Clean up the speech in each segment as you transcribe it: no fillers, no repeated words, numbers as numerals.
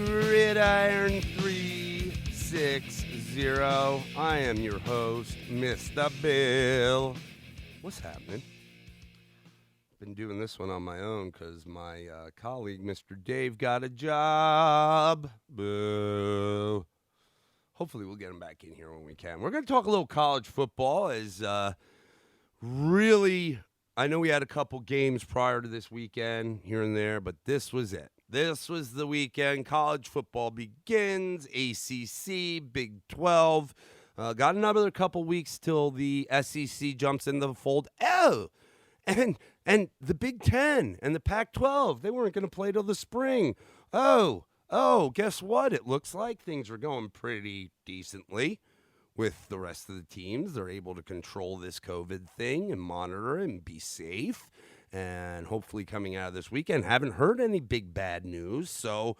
Gridiron 360. I am your host, Mr. Bill. What's happening? Been doing this one on my own because my colleague, Mr. Dave, got a job. Boo. Hopefully we'll get him back in here when we can. We're going to talk a little college football as really, I know we had a couple games prior to this weekend here and there, but this was it. This was the weekend. College football begins. ACC, Big 12. Got another couple weeks till the SEC jumps into the fold. Oh, and the Big 10 and the Pac-12, they weren't going to play till the spring. Oh, guess what? It looks like things are going pretty decently with the rest of the teams. They're able to control this COVID thing and monitor it and be safe. And hopefully coming out of this weekend, haven't heard any big bad news. So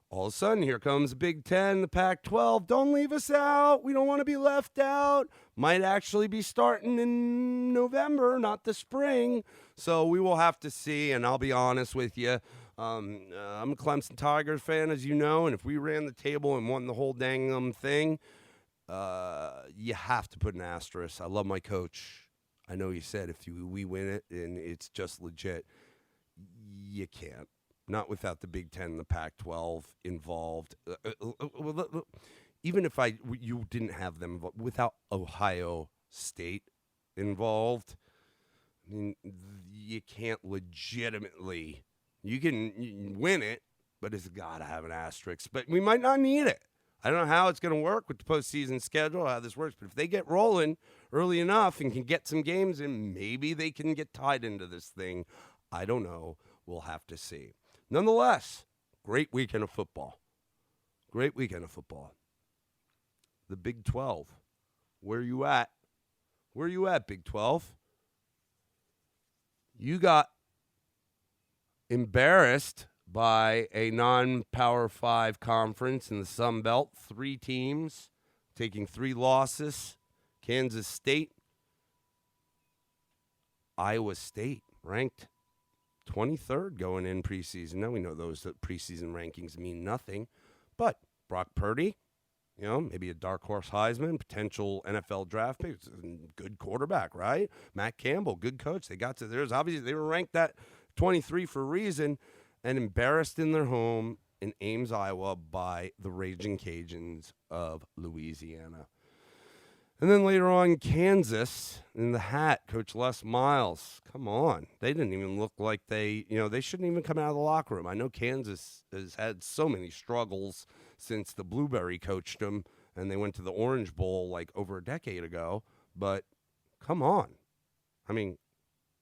all of a sudden, here comes the Big 10, the Pac-12. Don't leave us out. We don't want to be left out. Might actually be starting in November, not the spring. So we will have to see, and I'll be honest with you. I'm a Clemson Tigers fan, as you know, and if we ran the table and won the whole dang thing, you have to put an asterisk. I love my coach. I know you said if we win it and it's just legit, you can't. Not without the Big 10 and the Pac-12 involved. Even if you didn't have them involved, without Ohio State involved, I mean, you can't legitimately. You can win it, but it's got to have an asterisk. But we might not need it. I don't know how it's going to work with the postseason schedule, how this works. But if they get rolling early enough and can get some games in, maybe they can get tied into this thing. I don't know. We'll have to see. Nonetheless, great weekend of football. Great weekend of football. The Big 12. Where you at? Where you at, Big 12? You got embarrassed by a non-Power 5 conference in the Sun Belt. 3 teams taking 3 losses. Kansas State. Iowa State ranked 23rd going in preseason. Now we know those preseason rankings mean nothing. But Brock Purdy, maybe a dark horse Heisman, potential NFL draft pick, good quarterback, right? Matt Campbell, good coach. They got to theirs. Obviously, they were ranked at 23 for a reason. And embarrassed in their home in Ames, Iowa by the Raging Cajuns of Louisiana. And then later on, Kansas in the hat, Coach Les Miles. Come on. They didn't even look like they shouldn't even come out of the locker room. I know Kansas has had so many struggles since the Blueberry coached them and they went to the Orange Bowl like over a decade ago. But come on. I mean,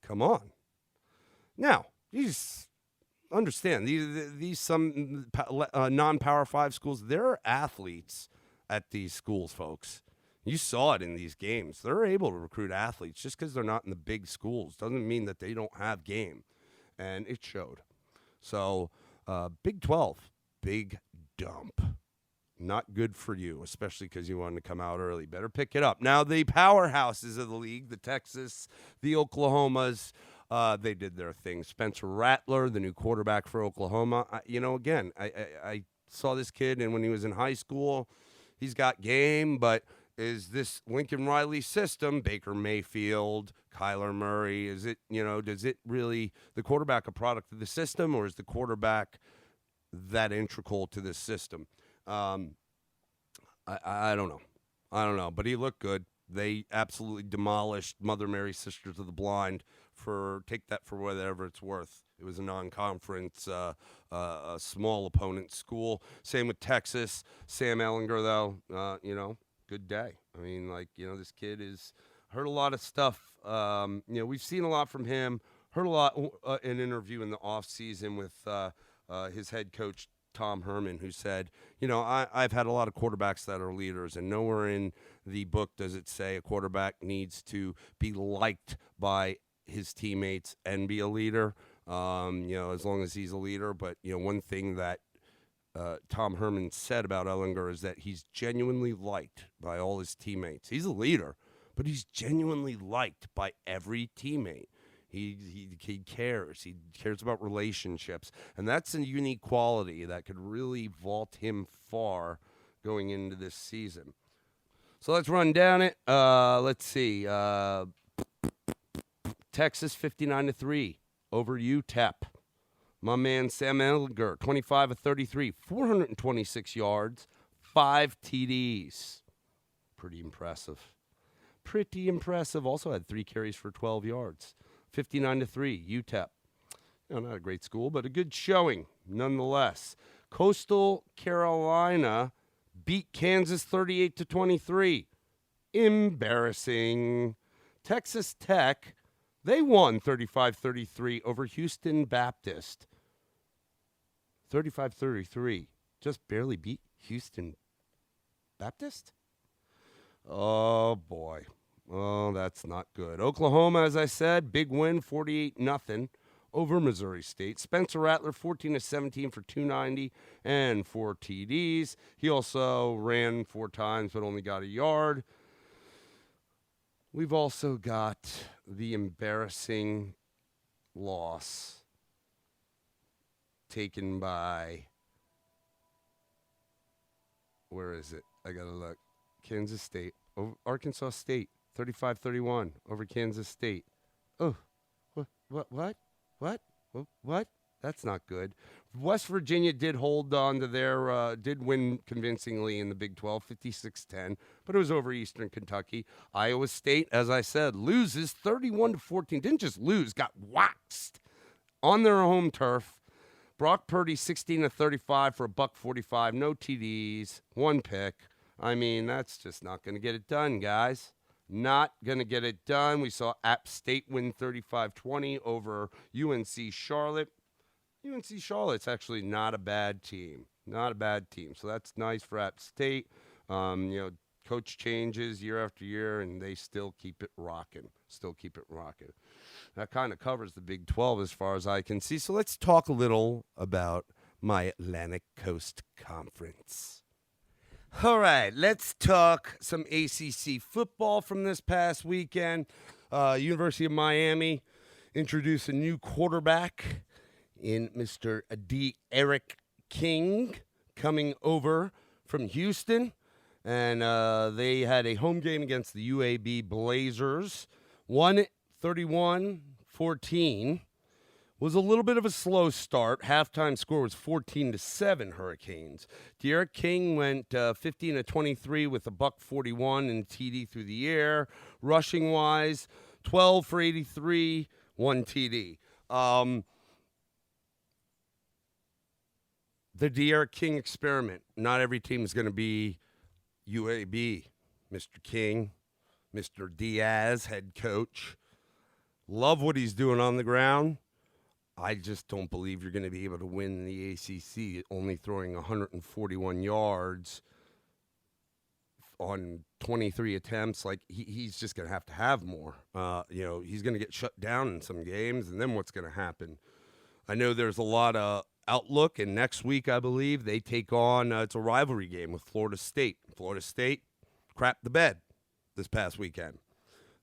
come on. Now, understand these some non-Power 5 schools, there are athletes at these schools, folks. You saw it in these games. They're able to recruit athletes. Just because they're not in the big schools doesn't mean that they don't have game. And it showed. So Big 12, big dump. Not good for you, especially because you wanted to come out early. Better pick it up. Now, the powerhouses of the league, the Texas, the Oklahomas, they did their thing. Spencer Rattler, the new quarterback for Oklahoma. I saw this kid, and when he was in high school, he's got game, but is this Lincoln Riley system, Baker Mayfield, Kyler Murray, is it, does it really, the quarterback a product of the system, or is the quarterback that integral to this system? I don't know. I don't know, but he looked good. They absolutely demolished Mother Mary Sisters of the Blind take that for whatever it's worth. It was a non-conference, a small opponent school. Same with Texas. Sam Ellinger, though, good day. I mean, this kid is heard a lot of stuff. We've seen a lot from him. Heard a lot in an interview in the offseason with his head coach, Tom Herman, who said, I've had a lot of quarterbacks that are leaders, and nowhere in the book does it say a quarterback needs to be liked by his teammates and be a leader, as long as he's a leader. But, one thing that Tom Herman said about Ellinger is that he's genuinely liked by all his teammates. He's a leader, but he's genuinely liked by every teammate. He cares. He cares about relationships, and that's a unique quality that could really vault him far going into this season. So let's run down it. Let's see. Texas 59-3 over UTEP. My man Sam Ehlinger, 25 of 33, 426 yards, 5 TDs. Pretty impressive. Also had 3 carries for 12 yards. 59-3, UTEP. Not a great school, but a good showing nonetheless. Coastal Carolina beat Kansas 38-23. Embarrassing. Texas Tech, they won 35-33 over Houston Baptist. 35-33. Just barely beat Houston Baptist? Oh, boy. Oh, that's not good. Oklahoma, as I said, big win, 48-0 over Missouri State. Spencer Rattler, 14-17 for 290 and 4 TDs. He also ran 4 times but only got a yard. We've also got the embarrassing loss taken by, where is it? I got to look. Kansas State, over Arkansas State, 35-31 over Kansas State. Oh, what? That's not good. West Virginia did hold on to their, did win convincingly in the Big 12, 56-10, but it was over Eastern Kentucky. Iowa State, as I said, loses 31-14. Didn't just lose, got waxed on their home turf. Brock Purdy, 16-35 for $145, no TDs, 1 pick. I mean, that's just not going to get it done, guys. Not going to get it done. We saw App State win 35-20 over UNC Charlotte. UNC Charlotte's actually not a bad team. So that's nice for App State. Coach changes year after year, and they still keep it rocking. That kind of covers the Big 12 as far as I can see. So let's talk a little about my Atlantic Coast Conference. All right, let's talk some ACC football from this past weekend. University of Miami introduced a new quarterback in Mr. D'Eriq King coming over from Houston. And they had a home game against the UAB Blazers. Won 31-14. Was a little bit of a slow start. Halftime score was 14-7 Hurricanes. D'Eriq King went 15-23 with a $141 and TD through the air. Rushing wise, 12 for 83, 1 TD. The D'Eriq King experiment. Not every team is going to be UAB. Mr. King, Mr. Diaz, head coach. Love what he's doing on the ground. I just don't believe you're going to be able to win the ACC only throwing 141 yards on 23 attempts. Like, he's just going to have more. He's going to get shut down in some games, and then what's going to happen? I know there's a lot of outlook, and next week, I believe, they take on, it's a rivalry game with Florida State. Florida State crapped the bed this past weekend.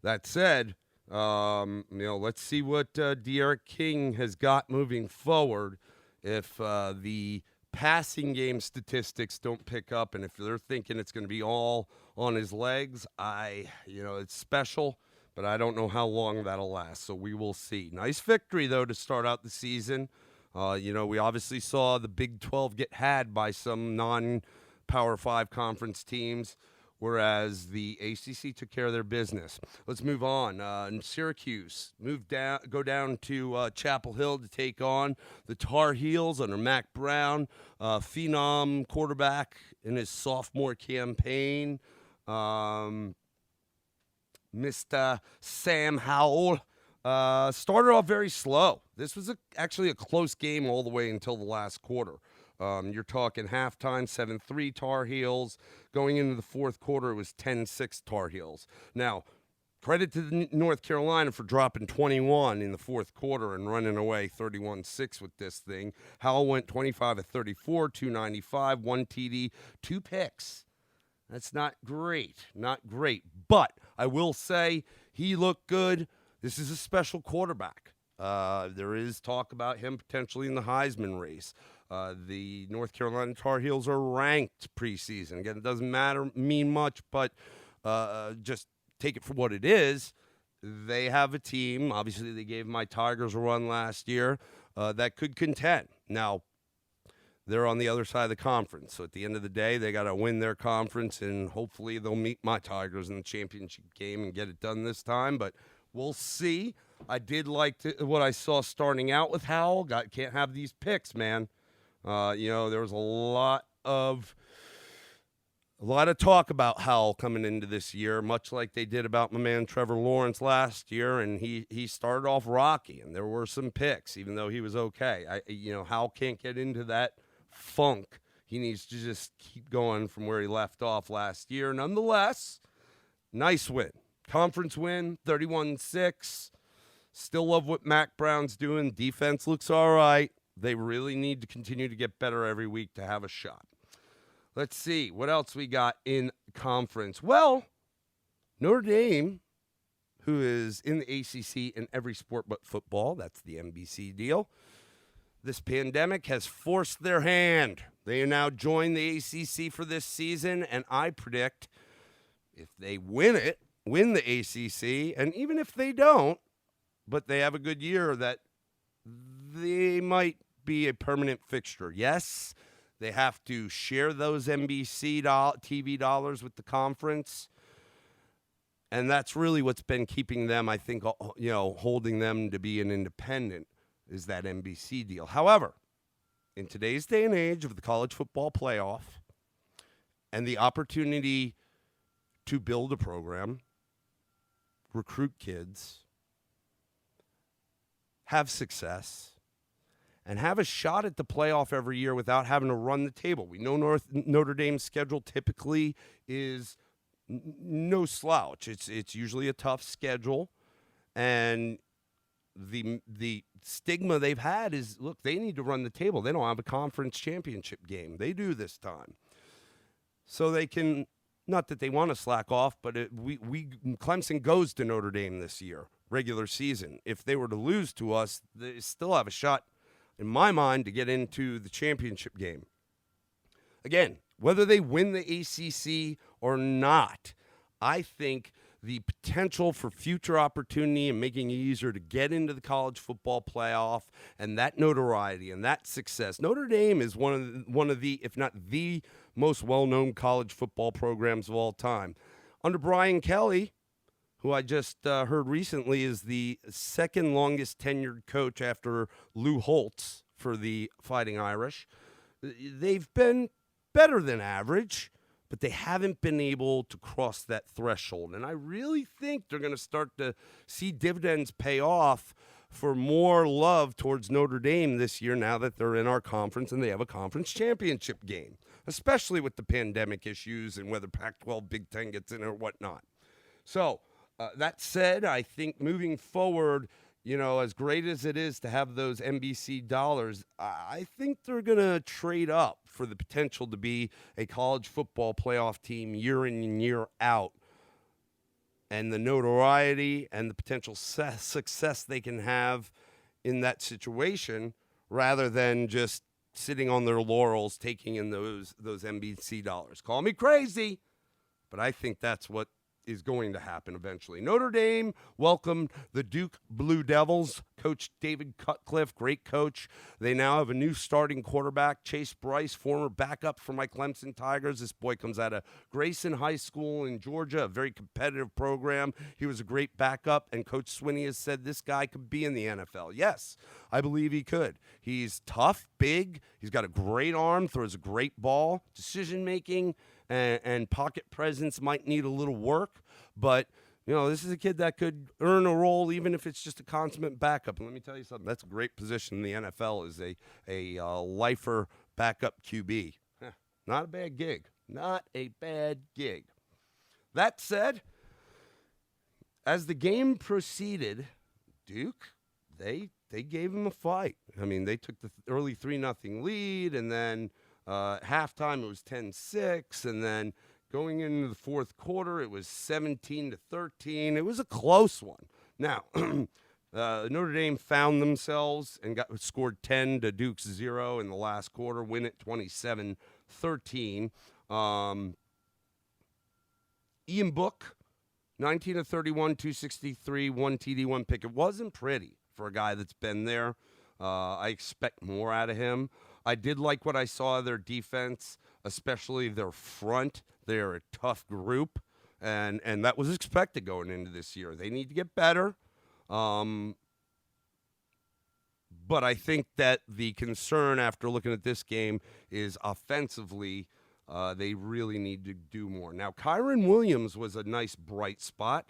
That said, let's see what D'Eriq King has got moving forward. If the passing game statistics don't pick up, and if they're thinking it's going to be all on his legs, it's special, but I don't know how long that'll last. So we will see. Nice victory though to start out the season. We obviously saw the Big 12 get had by some non-Power 5 conference teams, whereas the ACC took care of their business. Let's move on. In Syracuse, go down to Chapel Hill to take on the Tar Heels under Mack Brown, phenom quarterback in his sophomore campaign. Mr. Sam Howell started off very slow. This was actually a close game all the way until the last quarter. You're talking halftime, 7-3 Tar Heels. Going into the fourth quarter, it was 10-6 Tar Heels. Now, credit to North Carolina for dropping 21 in the fourth quarter and running away 31-6 with this thing. Howell went 25 of 34, 295, 1 TD, 2 picks. That's not great. But I will say he looked good. This is a special quarterback. There is talk about him potentially in the Heisman race. The North Carolina Tar Heels are ranked preseason. Again, it doesn't mean much, but just take it for what it is. They have a team. Obviously, they gave my Tigers a run last year that could contend. Now, they're on the other side of the conference. So at the end of the day, they got to win their conference, and hopefully they'll meet my Tigers in the championship game and get it done this time. But we'll see. I did like what I saw starting out with Howell. Can't have these picks, man. There was a lot of talk about Howell coming into this year, much like they did about my man Trevor Lawrence last year, and he started off rocky, and there were some picks, even though he was okay. Howell can't get into that funk. He needs to just keep going from where he left off last year. Nonetheless, nice win. Conference win, 31-6. Still love what Mac Brown's doing. Defense looks all right. They really need to continue to get better every week to have a shot. Let's see what else we got in conference. Well, Notre Dame, who is in the ACC in every sport but football, that's the NBC deal. This pandemic has forced their hand. They are now joined the ACC for this season, and I predict if they win the ACC, and even if they don't, but they have a good year, that they might be a permanent fixture. Yes, they have to share those NBC TV dollars with the conference, and that's really what's been keeping them, I think, holding them to be an independent, is that NBC deal. However, in today's day and age of the college football playoff and the opportunity to build a program, recruit kids, have success, and have a shot at the playoff every year without having to run the table. We know Notre Dame's schedule typically is no slouch. It's usually a tough schedule, and the stigma they've had is, look, they need to run the table. They don't have a conference championship game. They do this time. So they can, not that they want to slack off, but Clemson goes to Notre Dame this year, regular season. If they were to lose to us, they still have a shot, in my mind, to get into the championship game. Again, whether they win the ACC or not, I think the potential for future opportunity and making it easier to get into the college football playoff and that notoriety and that success. Notre Dame is one of the, if not the most well-known college football programs of all time. Under Brian Kelly, who I just heard recently is the second longest tenured coach after Lou Holtz for the Fighting Irish, they've been better than average, but they haven't been able to cross that threshold. And I really think they're going to start to see dividends pay off for more love towards Notre Dame this year now that they're in our conference and they have a conference championship game, especially with the pandemic issues and whether Pac-12, Big Ten gets in or whatnot. So that said, I think moving forward, as great as it is to have those NBC dollars, I think they're going to trade up for the potential to be a college football playoff team year in and year out. And the notoriety and the potential success they can have in that situation rather than just sitting on their laurels taking in those NBC dollars. Call me crazy, but I think that's what is going to happen eventually. Notre Dame welcomed the Duke Blue Devils. Coach David Cutcliffe, great coach. They now have a new starting quarterback, Chase Bryce, former backup for my Clemson Tigers. This boy comes out of Grayson High School in Georgia, a very competitive program. He was a great backup, and Coach Swinney has said this guy could be in the NFL. Yes, I believe he could. He's tough, big. He's got a great arm, throws a great ball. Decision-making and pocket presence might need a little work, but this is a kid that could earn a role even if it's just a consummate backup. And let me tell you something, that's a great position in the NFL, is a lifer backup QB. Not a bad gig. Not a bad gig. That said, as the game proceeded, Duke, they gave him a fight. I mean, they took the early 3-0 lead, and then halftime, it was 10-6, and then going into the fourth quarter, it was 17-13. It was a close one. Now, Notre Dame found themselves and scored 10 to Duke's 0 in the last quarter, win it 27-13. Ian Book, 19 of 31, 263, 1 TD, 1 pick. It wasn't pretty for a guy that's been there. I expect more out of him. I did like what I saw of their defense, especially their front. They're a tough group, and that was expected going into this year. They need to get better. But I think that the concern after looking at this game is offensively, they really need to do more. Now, Kyron Williams was a nice bright spot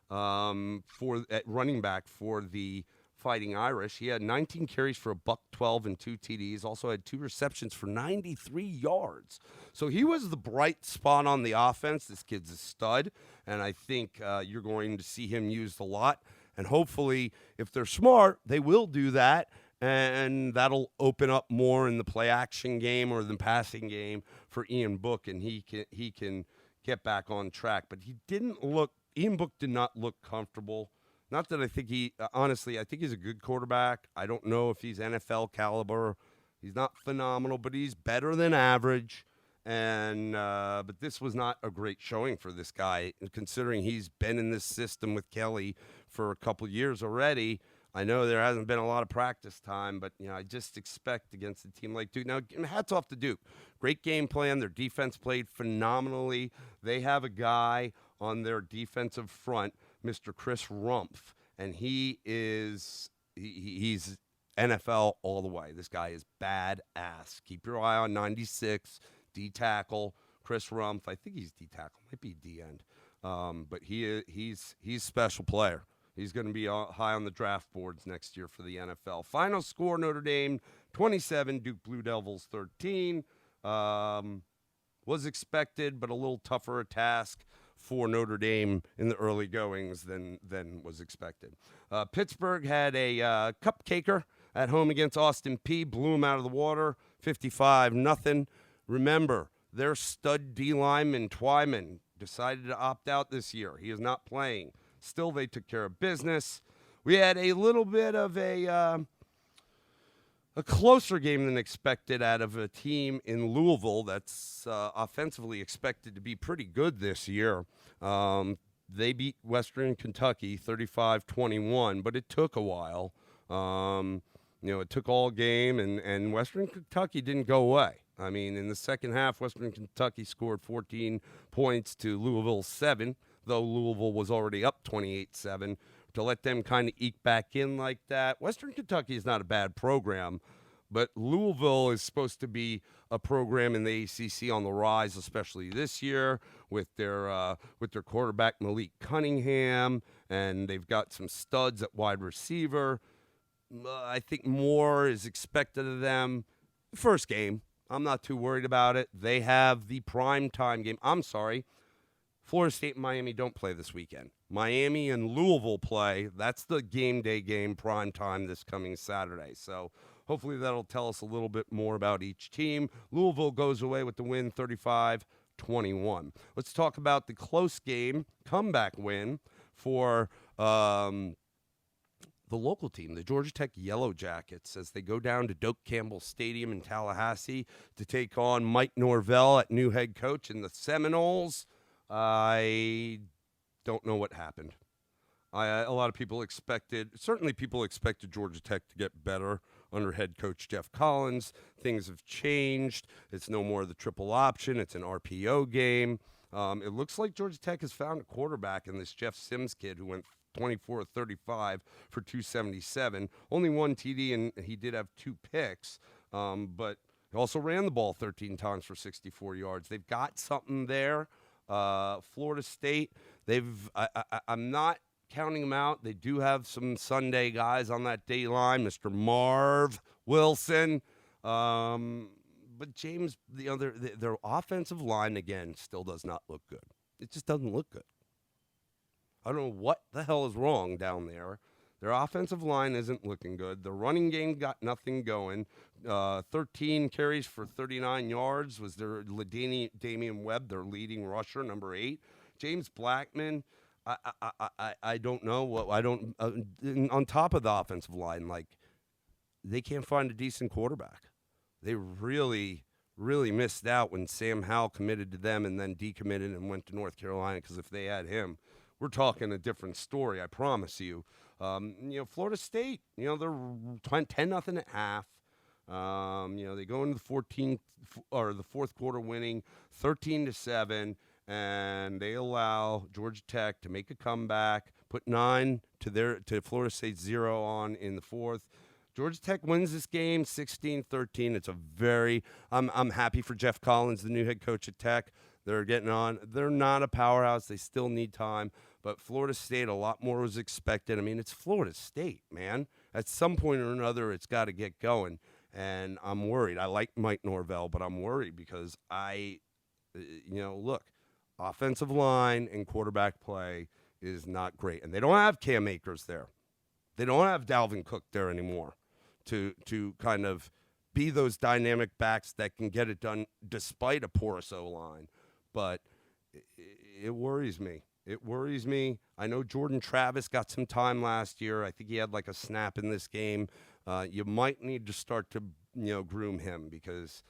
at running back for the Fighting Irish. He had 19 carries for $112 and 2 TDs. Also had 2 receptions for 93 yards. So he was the bright spot on the offense. This kid's a stud, and I think you're going to see him used a lot. And hopefully, if they're smart, they will do that, and that'll open up more in the play-action game or the passing game for Ian Book, and he can get back on track. But Ian Book did not look comfortable. Not that I think honestly, I think he's a good quarterback. I don't know if he's NFL caliber. He's not phenomenal, but he's better than average. And but this was not a great showing for this guy, considering he's been in this system with Kelly for a couple years already. I know there hasn't been a lot of practice time, but I just expect against a team like Duke. Now, hats off to Duke. Great game plan. Their defense played phenomenally. They have a guy on their defensive front, Mr. Chris Rumpf, and he's NFL all the way. This guy is badass. Keep your eye on 96 D tackle Chris Rumpf. I think he's D tackle, might be D end, but he's a special player. He's going to be high on the draft boards next year for the NFL. Final score: Notre Dame 27, Duke Blue Devils 13. Was expected, but a little tougher a task for Notre Dame in the early goings than was expected. Pittsburgh had a cupcaker at home against Austin Peay, blew them out of the water, 55-0. Remember, their stud D lineman Twyman decided to opt out this year. He is not playing. Still, they took care of business. We had a little bit of a closer game than expected out of a team in Louisville that's offensively expected to be pretty good this year. They beat Western Kentucky 35-21, but it took a while. It took all game, and Western Kentucky didn't go away. I mean, in the second half, Western Kentucky scored 14 points to Louisville's 7, though Louisville was already up 28-7. To let them kind of eke back in like that. Western Kentucky is not a bad program, but Louisville is supposed to be a program in the ACC on the rise, especially this year with their quarterback Malik Cunningham, and they've got some studs at wide receiver. I think more is expected of them. First game, I'm not too worried about it. They have the prime time game. I'm sorry. Florida State and Miami don't play this weekend. Miami and Louisville play. That's the game day game, prime time this coming Saturday. So hopefully that'll tell us a little bit more about each team. Louisville goes away with the win, 35-21. Let's talk about the close game, comeback win for the local team, the Georgia Tech Yellow Jackets, as they go down to Doak Campbell Stadium in Tallahassee to take on Mike Norvell at new head coach in the Seminoles. I don't know what happened. A lot of people expected Georgia Tech to get better under head coach Jeff Collins. Things have changed. It's no more the triple option. It's an RPO game. It looks like Georgia Tech has found a quarterback in this Jeff Sims kid who went 24-35 for 277. Only 1 TD, and he did have 2 picks, but he also ran the ball 13 times for 64 yards. They've got something there. Florida State, I'm not counting them out. They do have some Sunday guys on that day line, Mr. Marv Wilson. But James, their offensive line, again, still does not look good. It just doesn't look good. I don't know what the hell is wrong down there. Their offensive line isn't looking good. The running game got nothing going. 13 carries for 39 yards was their Damian Webb, their leading rusher, number 8. James Blackman, I don't know what I don't on top of the offensive line, like they can't find a decent quarterback. They really missed out when Sam Howell committed to them and then decommitted and went to North Carolina, because if they had him, we're talking a different story, I promise you. Florida State, they're 10-0 at half. They go into the 14th or the fourth quarter winning 13-7, and they allow Georgia Tech to make a comeback, put 9 to Florida State 0 on in the fourth. Georgia Tech wins this game 16-13. It's a very I'm happy for Jeff Collins, the new head coach at Tech. They're getting on. They're not a powerhouse. They still need time. But Florida State, a lot more was expected. I mean, it's Florida State, man. At some point or another, it's got to get going. And I'm worried. I like Mike Norvell, but I'm worried because look, offensive line and quarterback play is not great. And they don't have Cam Akers there. They don't have Dalvin Cook there anymore to kind of be those dynamic backs that can get it done despite a porous O-line. But it worries me. It worries me. I know Jordan Travis got some time last year. I think he had like a snap in this game. You might need to start to, groom him because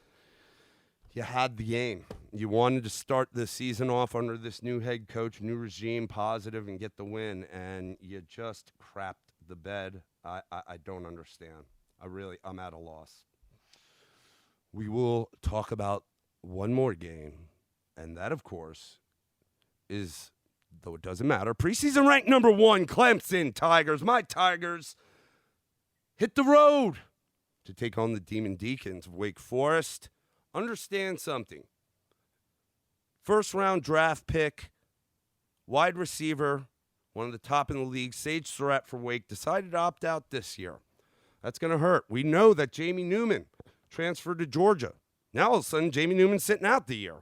you had the game. You wanted to start the season off under this new head coach, new regime, positive, and get the win, and you just crapped the bed. I don't understand. I'm at a loss. We will talk about one more game, and that, of course, is, though it doesn't matter, preseason ranked number 1, Clemson Tigers. My Tigers hit the road to take on the Demon Deacons of Wake Forest. Understand something. First-round draft pick, wide receiver, one of the top in the league, Sage Surratt for Wake, decided to opt out this year. That's going to hurt. We know that Jamie Newman transferred to Georgia. Now, all of a sudden, Jamie Newman's sitting out the year.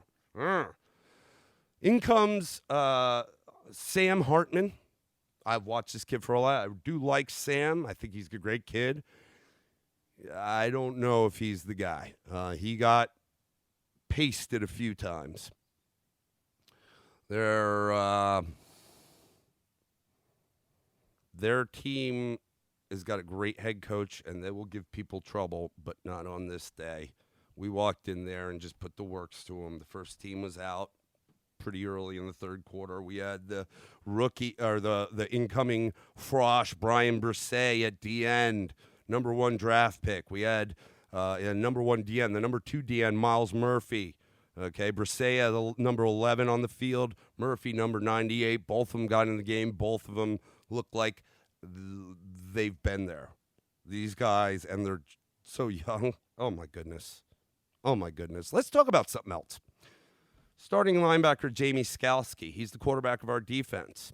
In comes Sam Hartman. I've watched this kid for a while. I do like Sam. I think he's a great kid. I don't know if he's the guy. He got pasted a few times. Their team has got a great head coach, and they will give people trouble, but not on this day. We walked in there and just put the works to them. The first team was out pretty early in the third quarter. We had the rookie or the incoming Frosh, Brian Brisset at the end, number 1 draft pick. We had a number 1 DN, the number 2 DN, Miles Murphy. Okay, Brisset had the number 11 on the field, Murphy number 98. Both of them got in the game. Both of them look like they've been there. These guys, and they're so young. Oh, my goodness. Let's talk about something else. Starting linebacker Jamie Skalski. He's the quarterback of our defense.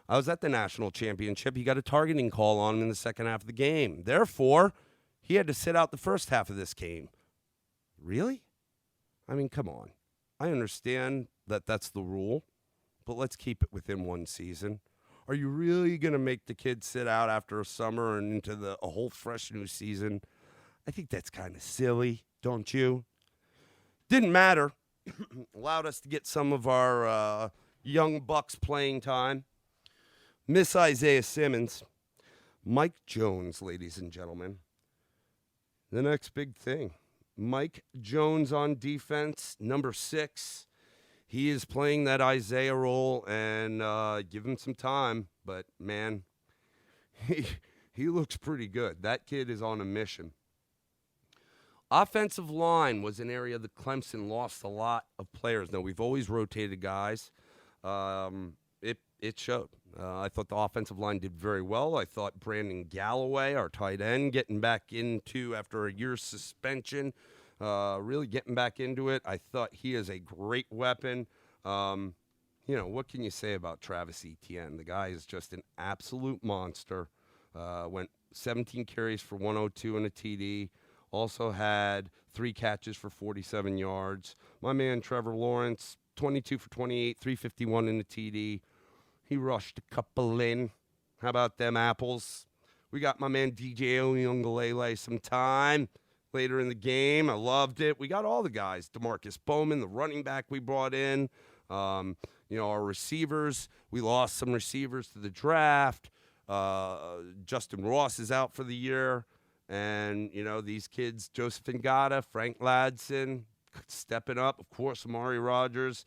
I was at the national championship. He got a targeting call on him in the second half of the game. Therefore, he had to sit out the first half of this game. Really? I mean, come on. I understand that that's the rule, but let's keep it within one season. Are you really going to make the kid sit out after a summer and into a whole fresh new season? I think that's kind of silly, don't you? Didn't matter. Allowed us to get some of our young bucks playing time. Miss Isaiah Simmons. Mike Jones, ladies and gentlemen. The next big thing. Mike Jones on defense, number 6. He is playing that Isaiah role, and give him some time. But, man, he looks pretty good. That kid is on a mission. Offensive line was an area that Clemson lost a lot of players. Now, we've always rotated guys. It showed. I thought the offensive line did very well. I thought Brandon Galloway, our tight end, getting back into after a year's suspension, really getting back into it. I thought he is a great weapon. What can you say about Travis Etienne? The guy is just an absolute monster. Went 17 carries for 102 and a TD. Also had 3 catches for 47 yards. My man Trevor Lawrence, 22 for 28, 351 in the TD. He rushed a couple in. How about them apples? We got my man DJ Oyunglele some time later in the game. I loved it. We got all the guys. DeMarcus Bowman, the running back we brought in. our receivers, we lost some receivers to the draft. Justin Ross is out for the year. And, these kids, Joseph Ngata, Frank Ladson, stepping up. Of course, Amari Rogers.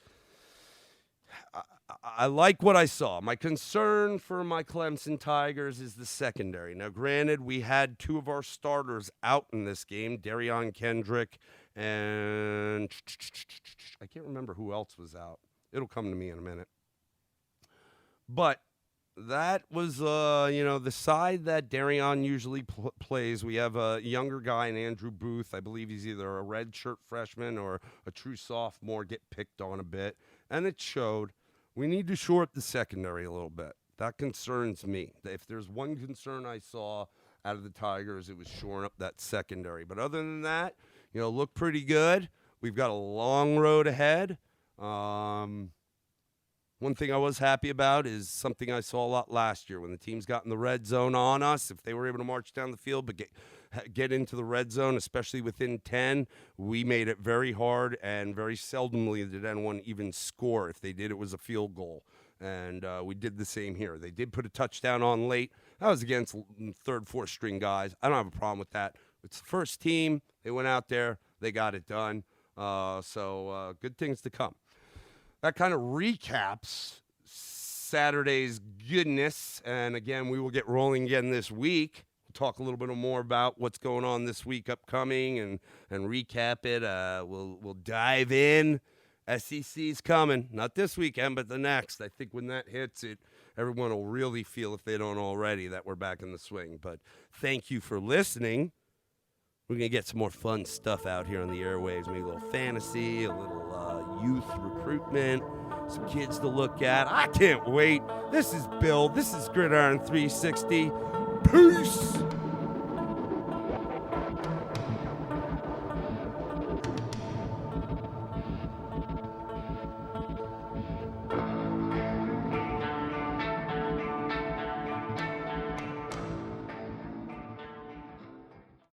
I like what I saw. My concern for my Clemson Tigers is the secondary. Now, granted, we had two of our starters out in this game, Darion Kendrick and I can't remember who else was out. It'll come to me in a minute. But that was, the side that Darion usually plays. We have a younger guy in Andrew Booth. I believe he's either a redshirt freshman or a true sophomore, get picked on a bit. And it showed. We need to short the secondary a little bit. That concerns me. If there's one concern I saw out of the Tigers, it was shoring up that secondary. But other than that, look pretty good. We've got a long road ahead. One thing I was happy about is something I saw a lot last year when the teams got in the red zone on us. If they were able to march down the field but get into the red zone, especially within 10, we made it very hard, and very seldomly did anyone even score. If they did, it was a field goal. And we did the same here. They did put a touchdown on late. That was against third, fourth string guys. I don't have a problem with that. It's the first team. They went out there. They got it done. So good things to come. That kind of recaps Saturday's goodness. And, again, we will get rolling again this week. We'll talk a little bit more about what's going on this week upcoming and recap it. We'll dive in. SEC's coming. Not this weekend, but the next. I think when that hits it, everyone will really feel, if they don't already, that we're back in the swing. But thank you for listening. We're going to get some more fun stuff out here on the airwaves. Maybe a little fantasy, a little youth recruitment, some kids to look at. I can't wait. This is Bill. This is Gridiron 360. Peace.